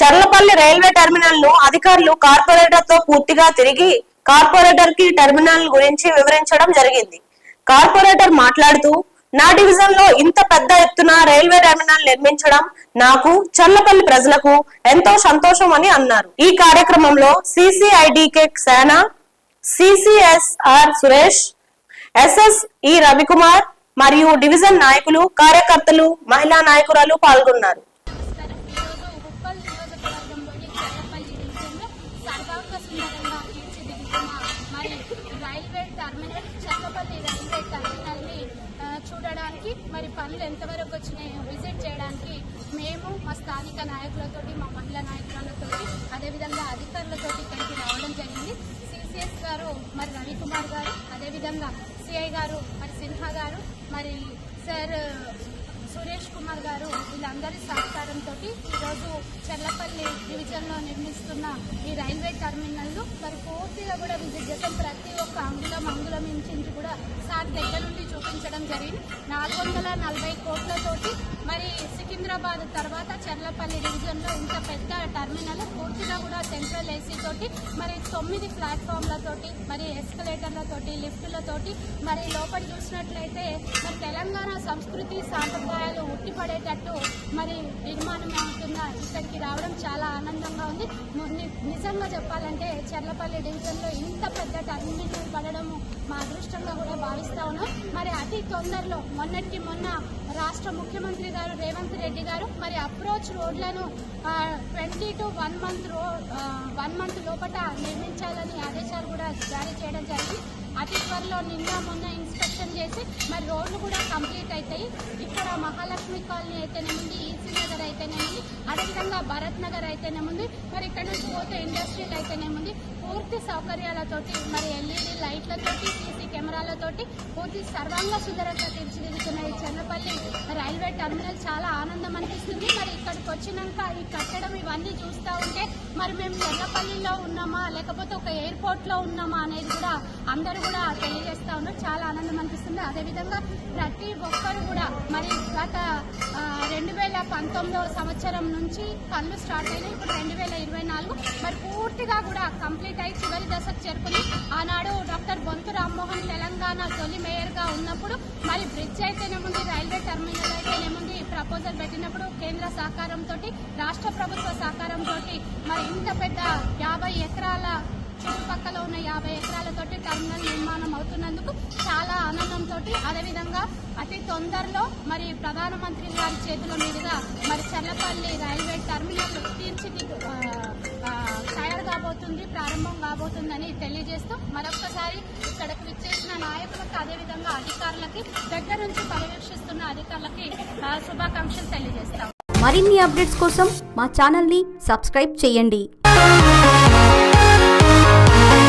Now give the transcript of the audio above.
Cherlapalli railway terminal ను అధికారులు corporator తో పూర్తిగా తిరిగి కార్పొరేటర్ కి టెర్మినల్ గురించి వివరించడం జరిగింది. కార్పొరేటర్ మాట్లాడుతూ, నా డివిజన్ లో ఇంత పెద్ద ఎత్తున రైల్వే టెర్మినల్ నిర్మించడం నాకు, చర్లపల్లి ప్రజలకు ఎంతో సంతోషం అని అన్నారు. ఈ కార్యక్రమంలో సిసిఐడికే సేన, సిసిఎస్ఆర్ సురేష్, ఎస్ఎస్ఈ రవికుమార్ మరియు డివిజన్ నాయకులు, కార్యకర్తలు, మహిళా నాయకురాలు పాల్గొన్నారు. చూడడానికి మరి పనులు ఎంతవరకు వచ్చినాయో విజిట్ చేయడానికి మేము మా స్థానిక నాయకులతోటి, మా మహిళా నాయకులతోటి, అదేవిధంగా అధికారులతోటి ఇక్కడికి రావడం జరిగింది. సిసిఎస్ గారు మరి రవికుమార్ గారు, అదేవిధంగా సిఐ గారు మరి సిన్హా గారు, మరి సార్ సురేష్ కుమార్ గారు, వీళ్ళందరి సహకారంతో ఈరోజు చర్లపల్లి డివిజన్లో నిర్మిస్తున్న ఈ రైల్వే టెర్మినల్ మరి పూర్తిగా కూడా విజిట్ చేస్తాం. ప్రతి ఒక్క అంగుళం ఇంచి కూడా సార్ దగ్గర నుండి చూపించడం జరిగింది. 440 కోట్లతోటి మరి సికింద్రాబాద్ తర్వాత చర్లపల్లి డివిజన్లో ఇంత పెద్ద టెర్మినల్ పూర్తిగా కూడా సెంట్రల్ ఏసీ తోటి మరి 9 ప్లాట్ఫామ్లతోటి మరి ఎస్కలేటర్లతోటి లిఫ్టులతోటి మరి లోపల చూసినట్లయితే మరి తెలంగాణ సంస్కృతి సాంప్రదాయాలు ఉట్టిపడేటట్టు మరి నిర్మాణం అవుతున్న ఇక్కడికి రావడం చాలా ఆనందంగా ఉంది. నిజంగా చెప్పాలంటే చర్లపల్లి డివిజన్లో ఇంత పెద్ద టెర్మినల్ పడడము మా అదృష్టంగా కూడా భావిస్తా ఉన్నాం. మరి అతి తొందరలో మొన్నటికి మొన్న రాష్ట్ర ముఖ్యమంత్రి గారు రేవంత్ రెడ్డి గారు మరి అప్రోచ్ రోడ్లను 20 to 1 మంత్ లోపల నిర్మించాలని ఆదేశాలు కూడా జారీ చేయడం జరిగింది. అతి త్వరలో నిన్న మొన్న ఇన్స్పెక్షన్ చేసి మరి రోడ్లు కూడా కంప్లీట్ అవుతాయి. ఇక్కడ మహాలక్ష్మి కాలనీ అయితేనేముంది, ఈసీ నగర్ అయితేనేముంది, అదేవిధంగా భరత్ నగర్ అయితేనేముంది, మరి ఇక్కడ నుంచి పోతే ఇండస్ట్రియల్ అయితేనేముంది, పూర్తి సౌకర్యాలతోటి మరి ఎల్ఈడి లైట్లతోటి, సీసీ కెమెరాలతోటి పూర్తి సర్వాంగ సుందరంగా తీర్చిదిద్దుతున్న ఈ చర్లపల్లి రైల్వే టెర్మినల్ చాలా ఆనందం అనిపిస్తుంది. మరి ఇక్కడికి వచ్చినాక ఈ కట్టడం ఇవన్నీ చూస్తూ ఉంటే మరి మేము చర్లపల్లిలో ఉన్నామా లేకపోతే ఒక ఎయిర్పోర్ట్లో ఉన్నామా అనేది కూడా అందరూ కూడా తెలియజేస్తూ ఉన్నారు. చాలా ఆనందం అనిపిస్తుంది. అదేవిధంగా ప్రతి ఒక్కరు కూడా మరి గత 2019 సంవత్సరం నుంచి పనులు స్టార్ట్ అయినాయి. ఇప్పుడు 2024 మరి పూర్తిగా కూడా కంప్లీట్ అయి చివరి దశకు చేరుకుంది. ఆనాడు డాక్టర్ బొంతు రామ్మోహన్ తెలంగాణ తొలి మేయర్గా ఉన్నప్పుడు మరి బ్రిడ్జ్ అయితేనేముంది, రైల్వే టెర్మినల్ అయితేనేముంది ప్రపోజల్ పెట్టినప్పుడు కేంద్ర సహకారంతో, రాష్ట్ర ప్రభుత్వ సహకారంతో మరి ఇంత పెద్ద 50 ఎకరాల చుట్టుపక్కల ఉన్న 50 ఎకరాలతోటి టెర్మినల్ నిర్మాణం అవుతున్నందుకు చాలా ఆనందంతో, అదేవిధంగా అతి తొందరలో మరి ప్రధానమంత్రి గారి చేతుల మీదుగా మరి చర్లపల్లి రైల్వే టెర్మినల్ తయారు కాబోతుంది, ప్రారంభం కాబోతుందని తెలియజేస్తూ మరొక్కసారి ఇక్కడికి విచ్చేసిన నాయకులకు, అదేవిధంగా అధికారులకి, దగ్గర నుంచి పర్యవేక్షిస్తున్న అధికారులకి శుభాకాంక్షలు తెలియజేస్తాం. మరిన్ని అప్డేట్స్ కోసం మా ఛానల్ని సబ్స్క్రైబ్ చేయండి.